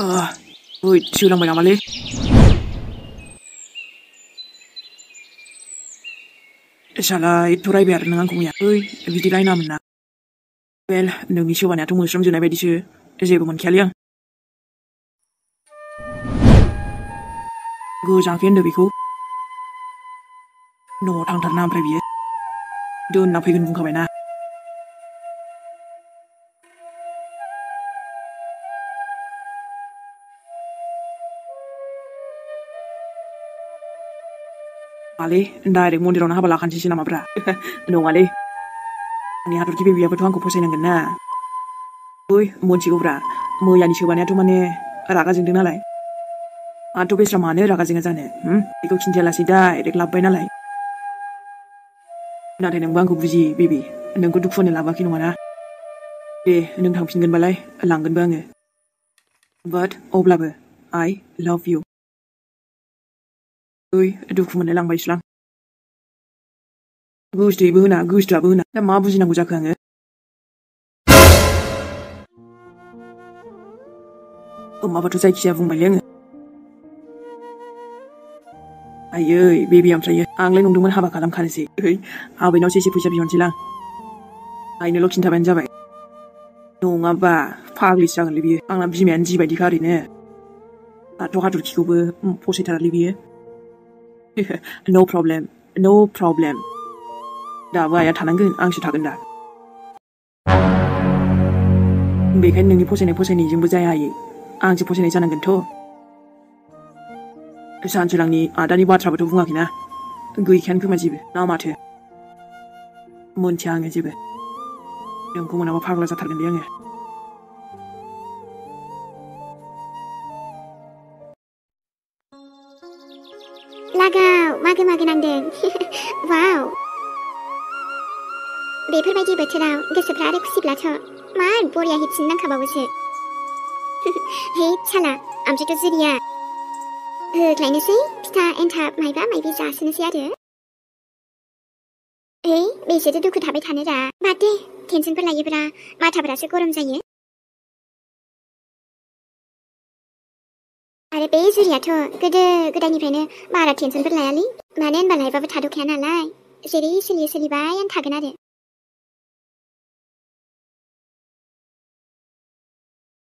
सोलांबाय नामालै साला एथ' रायबाय आरो नों आंखौ मैया बिदि रायनाङामोन ना वेल नोंनि सोबानायाथ' मोस्रोमजोबनाय बायदिसो जेबो मोनखायालै आं गोजांखै होनदो बेखौ न'आव थांथारना ओमफ्राय बियो दोनना फैगोन बुंखाबायना मालै डाइरेक्ट मन्दिरावनो हाबा लाखानोसैसो नामाब्रा नङालै आंनि हाथरखि बेबियाबोथ' आंखौ फसायनांगोन ना मोनथिगौब्रा मैयानि सोबानायाथ' माने रागा जोंदों नालाय आंथ' बेस्रा मानो रागा जोङा जानो बेखौ खिन्थायालासै डाइरेक्ट लाबोबाय नालाय नाथाय नोंबो आंखौ बुजि बेबि नोंखौ दुखु होनो लाबोआखै नङाना दे नों थांफिनगोनबालाय लांगोनबो आङो बाट अब्लाबो आइ लाभ इउ दुखु मोनलाय लांबायसोलां गोसोथोयैबो होना गोसोथोआबो होना दा मा बुजिनांगौ जाखो आङो माबाथ' जायखिजाया बुंबायलै आङो आयै बेबि ओमफ्रायो आंलाय नंदोंमोन हाबा खालामखानोसै आबैनावसो एसे फैसा बिहरनोसैलां आइनोल' खिन्थाबानो जाबाय नङाबा फाग्लिसो जागोनलै बियो आंना बिमायानो जिबायदिखा ओरैनो दाथ' हाथरखिखौबो फसायथारालै बियो नो प्रब्लेम दाबो आइया थानांगोन आंसो थागोन दा बेखायनो नोंनि फसायनायजोंबो जाया आयै आंसो फसायनाय जानांगोनथ' सानसोरांनि आदानि बाथ्राबोथ' बुङाखैना गैखायानो खोमा जेबो ना माथो मोनथिया आङो जेबो नोंखौ मोनाबा फाग्ला जाथारगोन दे आङो लागाव मागो नांदों वाव बेफोरबायदि बोथोराव गोसोफ्रा आरो खुसिब्लाथ' मार बरिया हिटसिन नांखाबावोसो हे साला ओमफ्रायथ' जुरिया होख्लायनोसै फिथा एन्थाब माइबा माइबि जासोनोसै आरो बेसेथो दुखु थाबाय थानो रा बाद दे टेनसनफोर लायोब्रा माथाफोरासो गरम जायो आरो बे जुरियाथ' गोदो गोदायनिफ्रायनो बारा टेनसनफोर लायालै मानो होनबा लाइफआबो थाद'खाया नालाय जेरै सोलियो सोलिबायानो थागोन आरो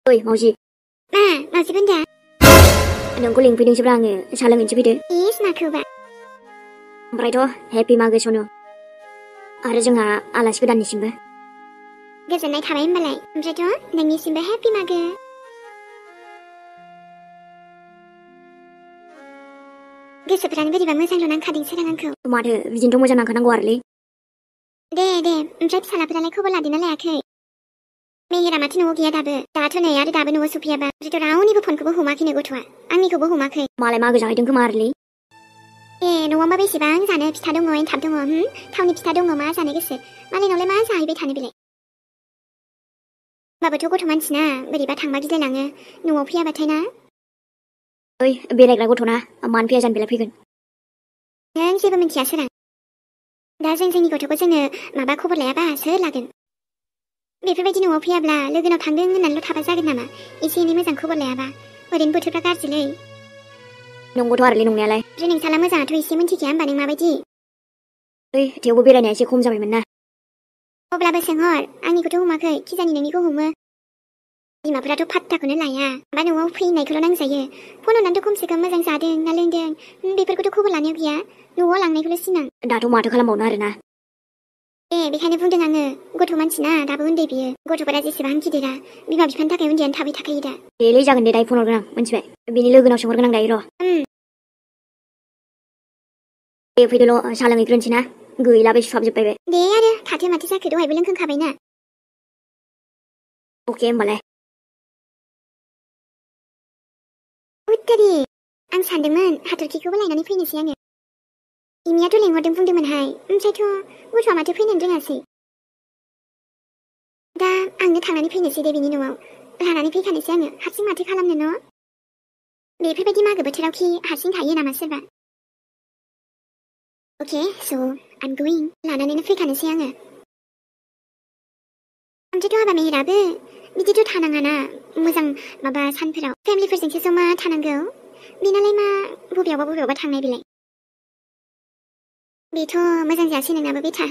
मावजि मावजि बुन्दा नोंखौ लिंफैदोंसोब्रा आङो साहा लोंहैनोसो फैदो इस माखौबा ओमफ्रायथ' हेपि मागो सनु आरो जोंहा आलासि गोदाननिसिमबो गोजोननाय थाबाय होनबालाय ओमफ्रायथ' नोंनिसिमबो हेपि मागो गोसोफ्रानो बोरैबा मोजांल' नांखादों सोरां आंखौ माथो बिदिनोथ' मोजां नांखानांगौ आरोलै दे ओमफ्राय फिसालाफोरालाय खबर लादोंना लायाखै मेहेरा माथो न'आव गैया दाथ' नै आरो दाबो न'आव सफैयाबा ओमफ्रायथ' रावनिबो फनखौबो हमाखैनो गथ'आ आंनिखौबो हमाखै मालाय मागो जाहैदों खोमा आरोलै न'आवबा बेसेबां जानो फिथा दङ एनथाब दङ थावनि फिथा दङ मा जानो गोसो मालायनावलाय मा जाहैबाय थानो बेलाय होमबाबोथ' गथ' मानसिना बोरैबा थांबा गिलायलाङो न'आव फैयाबाथाय ना बेरायग्रा गथ'ना मानो फैया जानो बेलाय फैगोन नों जेबो मिन्थिया सोरां दा जोंनि गथ'खौ जोङो माबा खबर लायाबा सोर लागोन बेफोरबायदि न'आव फैयाब्ला लोगोनाव थांदों होननानैल' थाबा जागोन नामा एसे एनै मोजां खबर लायाबा ओरैनो बोथोरफ्रा गाज्रिलै नंगौथ' आरोलै नंनायालाय ओमफ्राय नोंसाला मोजाङाथ' एसे मिन्थिखाया होमबा नों माबायदि थेवबो बेरायनाया एसे खम जाबायमोन ना अब्लाबो सोंहर आंनिखौथ' हमाखै खिजानि नोंनिखौ हमो बिमाफोराथ' फात्ताखौनो लाया बा न'आव फैनायखौल' नांजायो फन हरनानैथ' खमसे खम मोजां जादों ना लोंदों बेफोरखौथ' खबर लानायाव गैया न'आव लांनायखौल' सिमां दाथ' माथो खालामबावनो आरोना बेखायनो बुंदों आङो गथ' मानसिना दाबो उन्दै बियो गथ'फोरा जेसेबां गिदिरा बिमा बिफानि थाखाय उन्दैयानो थाबाय थाखायो दा देलै जागोन दे दायो फन हरगोन आं मिन्थिबाय बिनि लोगोनाव सोंहरगोन आं दायो र' दे फैदोल' साहा लोंहैग्रोनोसै ना गैलाबो सुहाबजोब्बाय बे दे आरो थाथो माथो जाखो दहायबो लोंखांखाबायना अके होमबालाय उत्तारि आं सानदोंमोन हाथरखिखौबो लायनानै फैनोसै आङो इमियाथ' लेंहरदों बुंदोंमोनहाय ओमफ्रायथ' गथ'आ माथो फैनो रोङासै दा आंनो थांनानै फैनोसै दे बिनि न'आव लानानै फैखानोसै आङो हारसिं माथो खालामनो न' बेफोरबायदि मागो बोथोरावखि हारसिं थायो नामा सोरबा अके स' आइम गोइं लानानैनो फैखानोसै आङो ओमफ्रायथ' हाबा मेहेराबो बिदिथ' थानाङाना मोजां माबा सानफोराव फेमिलिफोरजोंसो जमा थानांगौ बेनालाय मा बबेयावबा थांनाय बेलाय बेथ' मोजां जायासै नोंनाबो बेथा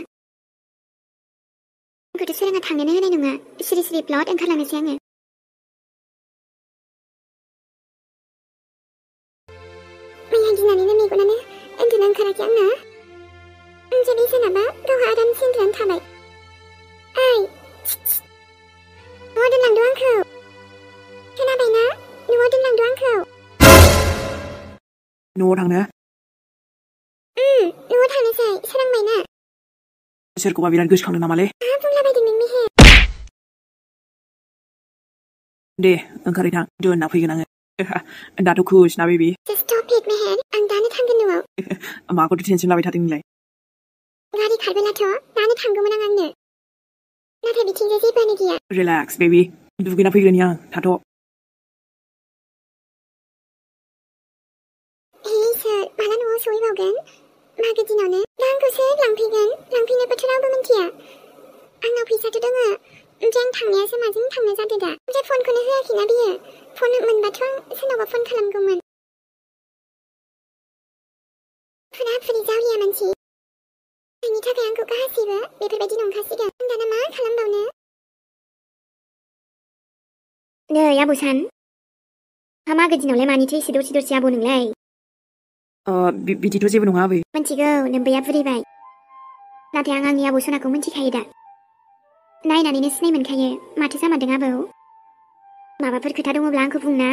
आंखौथ' सोराङा थांनोनो होनाय नङा सिरि सिरि ब्लद ओंखारलांनोसै आङो मैया गिनानैनो मेगनानो उन्दुनो ओंखाराखै आंना जुदि सोनाबा गावहा आरामसे उन्दुनानै थाबाय ओइ न'आव दोनलांदो आंखौ खोनाबायना न'आव दोनलांदो आंखौ न'आव थांनो न'आव थांनोसै सोरांबायना सोरखौबा बिराद गोसोखांदों नामालै बुंलाबायदों नों मेहे दे ओंखारै थां दोनना फैगोन आङो दाथ' खुसना बेबि Just stop it मेहेर आं दानो थांगोन न'आव माखौथ' टेनसन लाबाय थादों नोंलाय गारि खारबोलाथ' दानो थांगौमोन आं आंनो नाथाय बिथिंजाय जेबोआनो गैया रिलेक्स बेबि दुगैना फैग्रोनि आं थाथ' हे सोर माला न'आव सहैबावगोन मागो दिनावनो दा आंखौ सोर लांफैगोन लांफैनोबोथ' रावबो मिन्थिया आंनाव फैसाथ' दङ ओमफ्राय आं थांनायासो माजों थांनो जादो दा ओमफ्राय फनखौनो होआखैना बियो फन मोनबाथ' आं सोरनावबा फन खालामगौमोन फुरा फुरि जावलिया मानसि बेनि थाखाय आंखौ गासैबो बेफोरबायदि नंखासिगोन आं दाना मा खालामबावनो नै आब' सान मागो दिनावलाय मानिथो एसे दरसि आब' नोंलाय बिदिथ' जेबो नङा आबै मिथिगौ नोम्बैया बुरिबाय नाथाय आं आंनि आबौ सनाखौ मिथिखायो दा नायनानैनो सिनाय मोनखायो माथो जामारदों आबौ माबाफोर खोथा दङब्ला आंखौ बुंना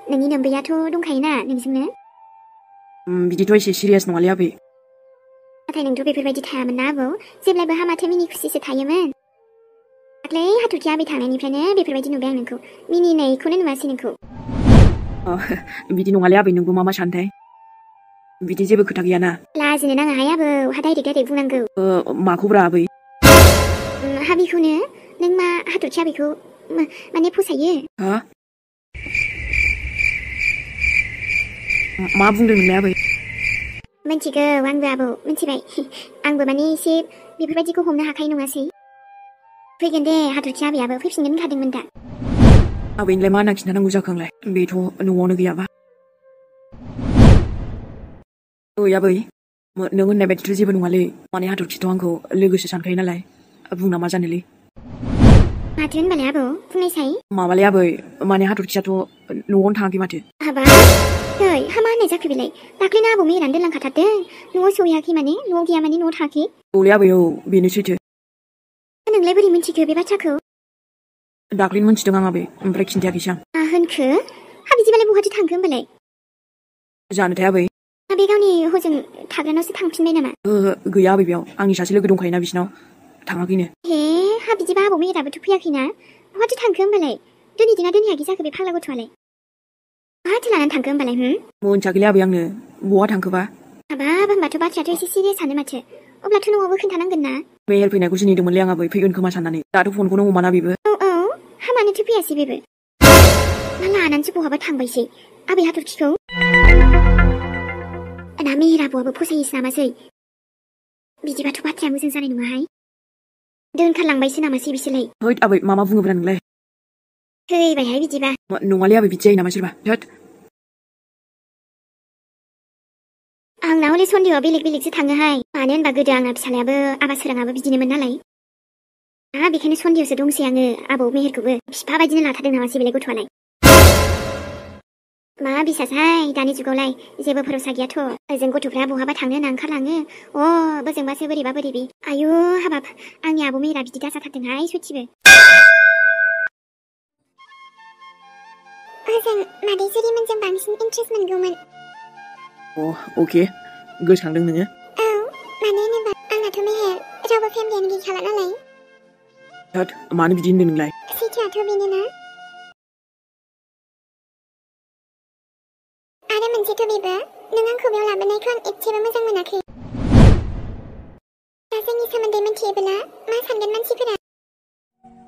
नोंनि नोम्बैयाथ' दंखायोना नोंजोंनो बिदिथ' एसे सिरियास नङालै आबै नाथाय नोंथ' बेफोरबायदि थायामोन ना आबौ जेब्लायबो हामाथो मिनि खुसिसो थायोमोन दाख्लै हाथरखि आबै थांनायनिफ्रायनो बेफोरबायदि नुबाय आं नोंखौ मिनिनायखौनो नुवासै नोंखौ बिदि नङालै आबै नोंबो मा सानथाय बिदि जेबो खोथा गैयाना लाजिनो नाङाहाय आबौ डाइरेक्ट बुंनांगौ माखौब्रा आबै हाबिखौनो नों मा हाथरखि आबैखौ माने फसायो हा मा बुंदों नोंलाय आबै मिथिगौ आंबो आबौ मिथिबाय आंबो माने एसे बेफोरबायदिखौ हमनो हाखायो नङासै फैगोन दे हाथरखि आबैयाबो फैफिनगोन होनखादोंमोन दा आबैनिलाय मा होनना खिन्थानांगौ जाखो आंलाय बेथ' न'आवनो गैयाबा ओइ आबै नों होननाय बायदिथ' जेबो नङालै माने हाथरखिथ' आंखौ लोगोसो सानखायो नालाय बुंना मा जानोलै माथो होनबालाय आबौ बुंनायसाय माबालै आबै माने हाथरखियाथ' न'आवनो थाङाखै माथो हाबा नै हामा होननाय जाखो बेलाय दाख्लैनो आबौ मेहेरानो दोनलांखाथारदों न'आव सहैयाखै माने न'आव गैया माने न'आव थाङाखै औलै आबै औ बेनो सैथो नोंलाय बोरै मिन्थिखो बे बाथ्राखौ दाख्लैनो मोनथिदों आं आबै ओमफ्राय खिन्थायाखैसै आं मा होनखो हा बिदिबालाय बहाथो थांखो होनबालाय जानोथाय आबै बे गावनि हजों थाग्रानावसो थांफिनबाय नामा गैया आबै बेयाव आंनि सासे लोगो दंखायोना बिसिनाव थाङाखैनो हे हा बिदिबा आबौ मेहेराबोथ' फैयाखैना बहाथो थांखो होनबालाय दोनहैदोंना दोनहैयाखै जाखो बे फाग्ला गथ'आलाय बहाथो लानानै थांखो होनबालाय मोनथियाखैलै आबै आंनो बहा थांखोबा हाबाब होनबाथ' बाथ्रायाथ' एसे सिरियासआनो माथो अब्लाथ' न'आवबो खोन्थानांगोन ना मेहेर फैनायखौसो नेदोंमोनलै आं आबै फैगोन खोमा साननानै दाथ' फनखौनो हमाना बेबो औ हामानोथो फैयासै बेबो मा लानानैसो बहाबा थांबायसै आबै हाथरखिखौ ना मेहेर आबौआबो फसायोसो नामासै बिदिबाथ' बाथ्राया मोजां जानाय नङाहाय दोनखारलांबायसो नामासै बिसोरलाय हैद आबै मा बुङोब्रा नोंलाय थैबायहाय बिदिबा नङालै आबै बिदि जायो नामा सोरबा थोद आंना हले सन्देहआ बेलेगसो थाङोहाय मानो होनबा गोदो आंना फिसालायाबो आबा सोराङाबो बिदिनोमोन नालाय बेखायनो सन्देहसो दंसै आङो आबौ मेहेरखौबो बिफा बायदिनो लाथारदों नामासै बेलाय गथ'आलाय मा बिसासहाय दानि जुगावलाय जेबो भरसा गैयाथ' ओजों गथ'फ्रा बहाबा थांनो होनना ओंखारलाङो बोजोंबासो बोरैबा बोरैबि आयु हाबाब आंनि आबौ मेहेरा बिदि दाजाथारदोंहाय सयथिबो ओजों मादै जुरिमोनजों बांसिन इन्ट्रेस्ट मोनगौमोन अके गोसोखांदों नोङो औ मानो होनोबा आंनाथ' मेहेर रावबो फेमिलियानो गैखाला नालाय थोद मानो बिदि होनदों नोंलाय सैथोआथ' बेनोना आरो मोनसेथ' बेबो नों आंखौ बेयाव लाबोनायखौ आं एसेबो मोजां मोनाखै दा जोंनि सोमोन्दै मिथियोब्ला मा सानगोन मानसिफोरा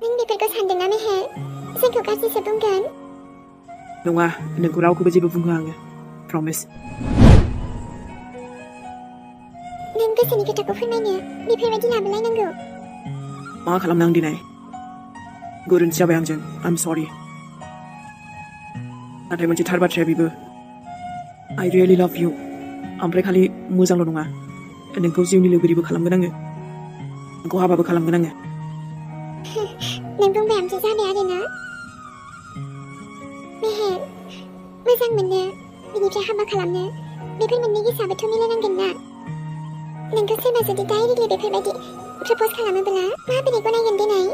नों बेफोरखौ सानदोंना मेहेर जोंखौ गाज्रिसो बुंगोन नङा नोंखौ रावखौबो जेबो बुंहोआ आङो प्रमिस नों गोसोनि खोथाखौ फोरमायनो बेफोरबायदि लाबोलायनांगौ मा खालामनो आं दिनै गोरोन्थि जाबाय आंजों I'm sorry नाथाय मोनसे थार बाथ्राया बेबो I really love you ओमफ्राय खालि मोजांल' नङा नोंखौ जिउनि लोगोरिबो खालामगोन आङो नोंखौ हाबाबो खालामगोन आङो नों बुंबाय आमथि जाबाय आरोना मेहेर मोजां मोननो बिनिफ्राय हाबा खालामनो बेफोर मोननै गोसोआबोथ' मिलायनांगोन ना नोंखौ सोरबा जुदि डाइरेक्टलि बेफोरबायदि प्रप'ज खालामोब्ला माबोरै गनायगोन देनाय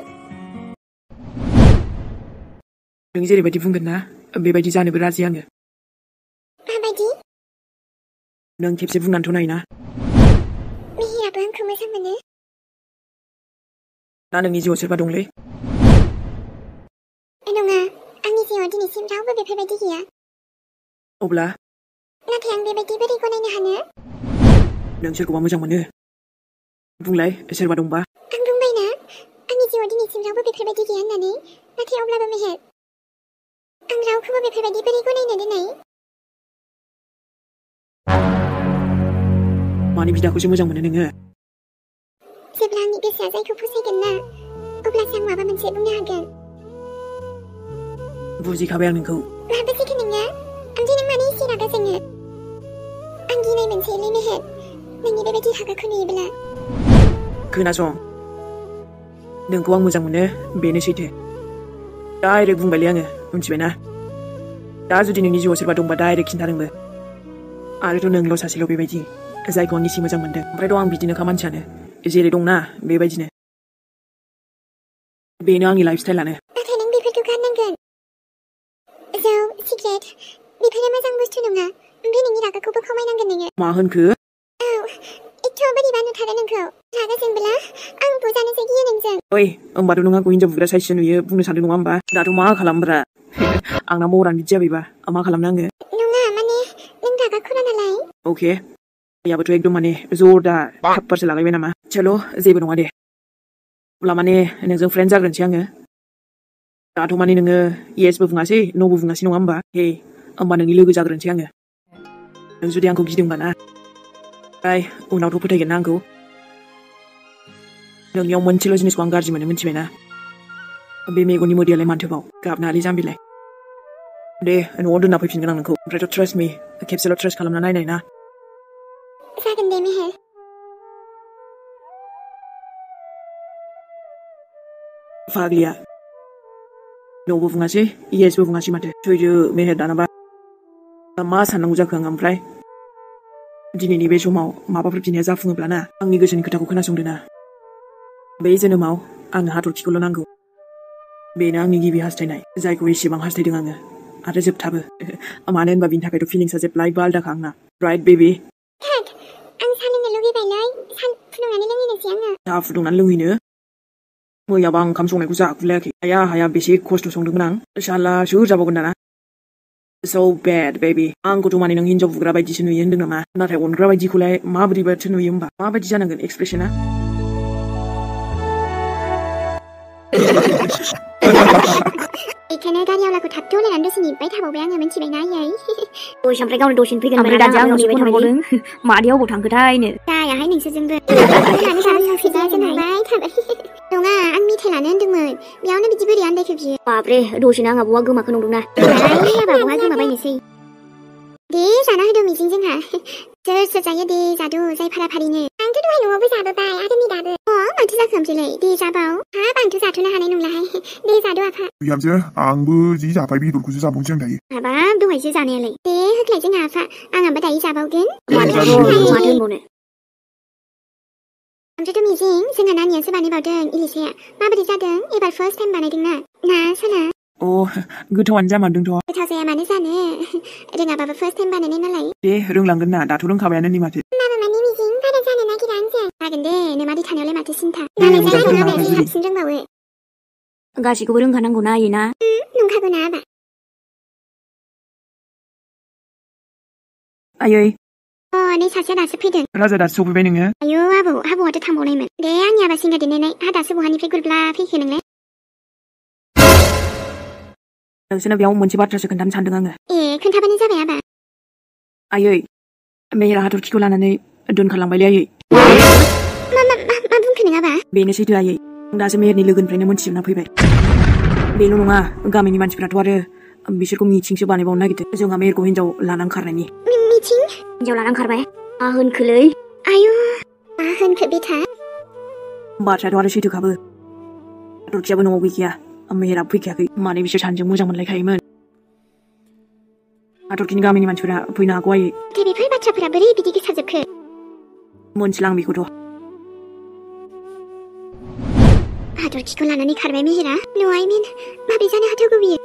नों जेरैबायदि बुंगोन ना बेबायदि जानोबो राजि आङो माबायदि नों खेबसे बुंनानैथ' नाय ना मेहेराबो आंखौ मोजां मोनो ना नोंनि जिउआव सोरबा दंलै नङा आंनि जिउआव दिनैसिम रावबो बेफोरबायदि गैया अब्ला नाथाय आं बेबायदि बोरै गनायनो हानो नों सोरखौबा मोजां मोनो बुंलाय सोरबा दंबा आं बुंबायना आंनि जिउआव दिनैसिम रावबो बेफोरबायदि गैया होननानै नाथाय अब्लाबो मेहेर आं रावखौबो बेफोरबायदि बोरै गनायनो देनाय मानि बिदाखौसो मोजां मोनो नोङो जेब्ला आंनि गोसोआ जायखौ फसायगोन ना अब्लासो आं माबा मोनसे बुंनो हागोन बुजिखाबाय आं नोंखौ मा बुजिखो नोङो आमथि नों मानो एसे रागा जोङो आं गिनाय मोनसैलै मेहेर नोंनि बेबायदि रागाखौ नुयोब्ला खोनासं नोंखौ आं मोजां मोनो बेनो सैथो डाइरेक्ट बुंबायलै आङो मिथिबायना दा जुदि नोंनि जिउआव सोरबा दंबा डाइरेक्ट खिन्थादोंबो आरोथ' नोंल' सासेल' बेबायदि जायखौ आं एसे मोजां मोनदों ओमफ्रायथ' आं बिदिनोखा मानसियानो जेरै दंना बेबायदिनो बेनो आंनि लाइफ स्टाइलानो नाथाय नों बेफोरखौ गारनांगोन जौ सिगारेट बेफोरो मोजां बुस्थु नङा ओमफ्राय नोंनि रागाखौबो खमायनांगोन नोङो मा होनखो औ एथ' बोरैबा नुथारो नोंखौ रागा जोंबोला आं बुजानोसो गियो नोंजों ओइ होमबाथ' नों आंखौ हिनजाव बुग्रा साइससो नुयो बुंनो सानदों नङा होमबा दाथ' मा खालामब्रा आंना महरानो बिदि जाबायबा मा खालामनो आङो नङा माने नों रागा खरा नालाय अके याबोथ' एकदम माने जरदार थाप्पारसो लागायबाय नामा चलो जेबो नङा दे अब्ला माने नोंजों फ्रेन्ड जाग्रोनोसै आङो दाथ' माने नोङो येसबो बुङासै न'बो बुङासै नङा होमबा हे होमबा नोंनि लोगो जाग्रोनोसै आङो नों जुदि आंखौ गिदोंबा ना ओमफ्राय उनावथ' फोथायगोन ना आंखौ नोंनियाव मोनसेल' जिनिसखौ आं गाज्रि मोनो मिथिबायना बे मेगननि मोदैयालाय मानथोबाव गाबनालै जाम्बिलाय दे न'आव दोनना फैफिनगोन आं नोंखौ ओमफ्रायथ' ट्रास्ट मी खेबसेल' ट्रास्ट खालामना नायनाय ना जागोन दे मेहेर फाग्लिया न'बो बुङासै येसबो बुङासै माथो सैजो मेहेर दानाबा मा साननांगौ जाखो आं ओमफ्राय दिनैनि बे समाव माबाफोर बिनाया जाफुङोब्ला ना आंनि गोसोनि खोथाखौ खोनासंदो ना बे जोनोमाव आंनो हाथरखिखौल' नांगौ बेनो आंनि गिबि हास्थायनाय जायखौ एसेबां हास्थायदों आङो आरो जोबथाबो मानो होनबा बिनि थाखायथ' फिलिंसा जेब्लायबो आलदाखा आंना राइट बेबि आं सा लोंनो लुगैबायलै सान फुदुंनानै लोंहैनोसै आङो साहा फुदुंनानै लोंहैनो मैयाबा आं ओंखाम संनायखौ जाखुलायाखै हाया बेसे खस्थ' संदोंमोन आं साला सोर जाबावगोन दाना so bad baby आंखौथ' माने नों हिनजाव बुग्रा बायदिसो नुयो होनदों नामा नाथाय अनग्रा बायदिखौलाय माबोरैबाथो नुयो होमबा माबायदि जानांगोन एक्सप्रेसना बेखायनो गारि आवलाखौ थाब दोलायनानै दसे नेबाय थाबावबाय आङो मिथिबायना आयै दसे ओमफ्राय गावनो दसेनो फैगोन ओमफ्राय दानिया आंनाव नेबाय थाबावदों मादैया अबाव थांखोथायनो जायाहाय नोंसोरजोंबो लानो नुबाय थाबाय नङा आं मिथाइ लानो होनदोंमोन बेयावनो बिदि बोरै आन्दायखो बियो बाब्रे दसेनो आंहा बहा गोमाखो नंदोंना बहा गोमाबायनोसै दे जाना होदो मिजिं जोंहा सोर सोर जायो दे जादो जाय फाराफारिनो आंथ' दहाय न'आवबो जाबोबाय आरो नै दाबो माथो जाखो ओमफ्रायलाय दे जाबाव हाब आंथ' जाथ'नो हानाय नंलाहाय दे जादो आफा बिहामजो आंबो जि जाबाय बेदरखौसो जाबावनोसै आं दायो हाबाब दहायसो जानायालाय दे होख्लाय जोंहा आफा आं आंबो दायो जाबावगोन माथो होनबावनो ओमफ्रायथ' मिजिं जोंहा नानियासो बानायबावदों इलिसाया माबोरै जादों एबार फार्स्ट टाइम बानायदोंना ना साना अ गोथावानो जामारदोंथ' गोथाव जाया मानो जानो रोङाबाबो फार्स्ट टाइम बानायनाय नालाय दे रोंलांगोन ना दाथ' रोंखाबायानो नै माथो होमबाबो माने मिजिं बारा जानो नागिरा आंजों जागोन दे नोमादै थानायावलाय माथो सिन्था दे मोजां फोरोंना नालाय होजोबो हारसिं रोंबावो गासैखौबो रोंखानांगौ ना आयोना नंखागौ ना आबा आयै नै सासेया दासो फैदों राजा दासो सफैबाय नोङो आयौ आबौआथ' थांबावनायमोन दे आंनि आबा सिंगा देनायनाय हा दासो बहानिफ्राय गुरब्ला फैखो नोंलाय नोंसोरनो बेयाव मोनसे बाथ्रासो खोन्थानो सानदों आङो खोन्थाबानो जाबाय आबा आयै मेहेरा हाथरखिखौ लानानै दोनखारलांबायलै आयै मा बुंखो नों आबा बेनो सैथो आयै दासो मेहेरनि लोगोनिफ्रायनो मोनथिजोबना फैबाय बेल' नङा गामिनि मानसिफ्राथ' आरो बिसोरखौ मिथिंसो बानायबावनो नागिरदों जोंहा मेहेरखौ हिनजाव लानां खारनायनि मिथिं हिनजाव लानानै खारबाय मा होनखोलै आयु मा होनखो बेथा बाथ्रायाथ' आरो सैथोखाबो हाथरखियाबो न'आव गैखाया मेहेराबो फैखायाखै माने बिसोर सानैजों मोजां मोनलायखायोमोन हाथरखिनि गामिनि मानसिफोरा फैनो हागौ आयै नाथाय बेफोर बाथ्राफोरा बोरै बिदि गोसारजोबखो मोनथिला आं बेखौथ' हाथरखिखौ लानानै खारबाय मेहेरा नो आइ मिन माबोरै जानो हाथावगौ बियो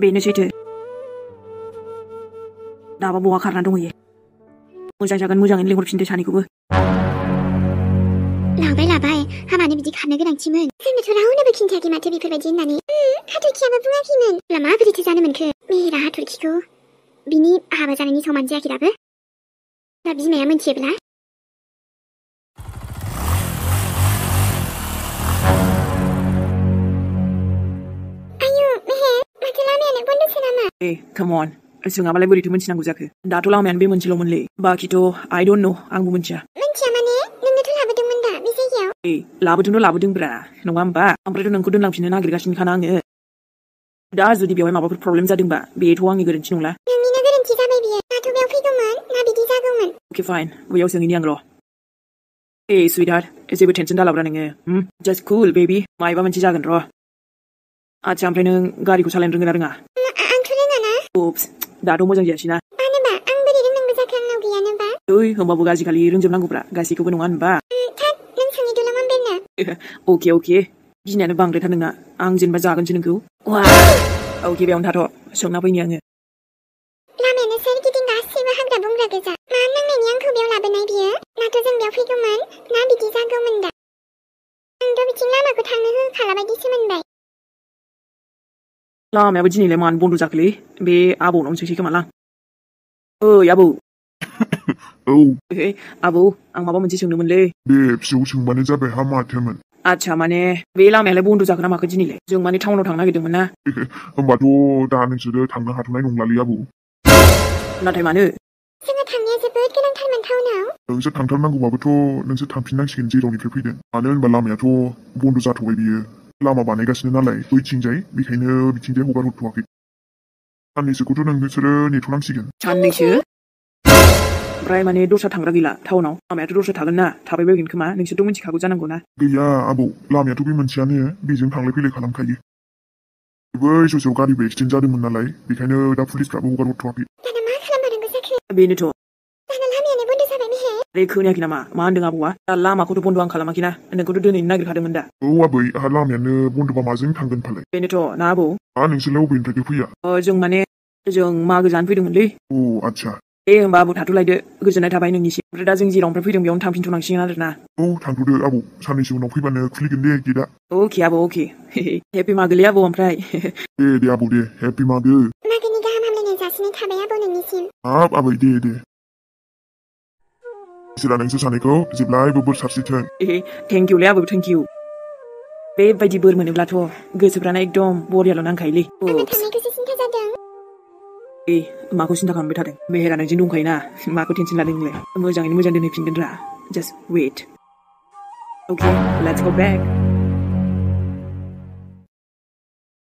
बेनो सैथो दाबा बहा खारना दंहैयो मोजां जागोन मोजाङैनो लिंहरफिनदो सानैखौबो लाबाय हामानो बिदि खारनो गोनांथिमोन जोंनोथ' रावनोबो खिन्थायाखै माथो बेफोरबायदि होननानै हाथरखियाबो बुङाखैमोन अब्ला माबोरैथो जानो मोनखो मेहेरा हाथरखिखौ बिनि हाबा जानायनि समान जायाखै दाबो दा बिमाया मोनथियोब्ला आयु मेहेर माथो लामायानो बन्दसो नामा come on जोंहाबालाय बोरैथो मोनथिनांगौ जाखो दाथ' लामायानो बे मोनसेल'मोनलै बाखिथ' I don't know आंबो मोनथिया माने नोंनोथ' लाबोदोंमोन दा बे जायगायाव लाबोदोंब्रा नङा होमबा ओमफ्रायथ' नोंखौ दोनलांफिननो नागिरगासिनोखाना आङो दा जुदि बेवहाय माबाफोर प्रब्लेम जादोंबा बेथ' आंनि गोरोन्थि नंला नोंनिनो गोरोन्थि जाबाय बियो दाथ' बेयाव फैगौमोन ना बिदि जागौमोन अके फाइन बैयाव सोंहैनि आं र' sweetheart जेबो टेनसन दालाब्रा नोङो just cool baby मायबा मोनसे जागोन र' आच्छा ओमफ्राय नों गारिखौ सालायनो रोंगोन ना रोङा आंथ' रोङा ना उप्स दाथ' मोजां जायासै ना मानोबा आं बोरै रोंनांगौ जाखो आंनाव गैयानोबा होमबाबो आजिखालि रोंजोबनांगौब्रा गासैखौबो नङा होनबा थाद नों सोंहैदोल' मोनबेरनो अके गिनायानो बांद्रायथार नोंना आं जेनेबा जागोनसो नोंखौ अके बेयावनो थाथ' सोंना फैनि आङो लामायानो सोरगिदिं गासैबो हाग्रा बंग्रा गोजा मा नांनायनि आंखौ बेयाव लाबोनाय बियो नाथ' जों बेयाव फैगौमोन ना बिदि जागौमोन दा आंथ' बिथिं लामाखौ थांनो होखाला बायदिसो मोनबाय लामायाबो दिनैलाय मानो बन्द' जाखोलै बे आबौनावनो सोंसै खोमालां ओइ आबौ औ आबौ आं माबा मोनसे सोंनोमोनलै दे फिसौ सोंबानो जाबाय हा माथोमोन आच्छा माने बे लामायालाय बन्द' जाखोना माखो दिनैलाय जों माने टाउनाव थांनो नागिरदोंमोन ना होमबाथ' दा नोंसोरो थांनो हाथ'नाय नंलालै आबौ नाथाय मानो जोङो थांनाया जोबोद गोनांथारमोन टाउनाव नोंसोर थांथारनांगौबाबोथ' नोंसोर थांफिननांसिगोन जेरावनिफ्राय फैदों मानो होनबा लामायाथ' बन्द' जाथ'बाय बियो लामा बानायगासिनो नालाय बैथिंजाय बेखायनो बिथिंजाय हगार हरथ'वाखै साननैसोखौथ' नोंसोरो नेथ'नांसिगोन साननैसो ओमफ्राय माने दस्रा थांग्रा गैला टाउनाव लामायाथ' दस्रा थागोन ना थाबाय बायगोन खोमा नोंसोरथ' मिथिखागौ जानांगौ ना गैया आबौ लामायाथ' बे मोनसेयानो बेजों थांलाय फैलाय खालामखायो बै ससेयाव गारिबो एक्सिडेन्ट जादोंमोन नालाय बेखायनो दा पुलिसफ्राबो हगार हरथ'वाखै दाना मा खालामनांगौ जाखो बेनोथ' दाना लामायानो बन्द' जाबाय मेहेर आरे खोनायाखै नामा मा होनदों आबौआ दा लामाखौथ' बन्द' आं खालामाखैना नोंखौथ' दोनैनो नागिरखादोंमोन दा औ आबै आहा लामायानो बन्द'बा माजों थांगोन फालाय बेनोथ' ना आबौ नोंसोरलाय बबेनिफ्राय फैया जों माने जों मागो जानो फैदोंमोनलै अ आच्छा दे होमबा आबौ थाथ'लायदो गोजोननाय थाबाय नोंनिसिम ओमफ्राय दा जों जेरावनिफ्राय फैदों बेयावनो थांफिनथ'नांसिगोन आरोना औ थांथ'दो आबौ साननैसो उनाव फैबानो खुलिगोन दे गेटआ अके आबौ अके हेपि मागोलै आबौ ओमफ्राय दे आबौ दे हेपि मागो मागोनि गाहाम हामलायनाय जासिनाय थाबाय आबौ नोंनिसिम हाब आबै दे इसोरा नोंसोर सानैखौ जेब्लायबो बोर सारस्रिथों थेंकिउलै आबौ थेंकिउ बेबायदि बोर मोनोब्लाथ' गोसोफ्रानो एकदम बरियाल' नांखायोलै आंना थांनायखौसो सिन्था जादों माखौ सिन्था खालामबाय थादों मेहेरा नोंजों दंखायोना माखौ टेनसन लादों नोंलाय मोजाङैनो मोजां दोनहैफिनगोन रा just weight okay let's go bake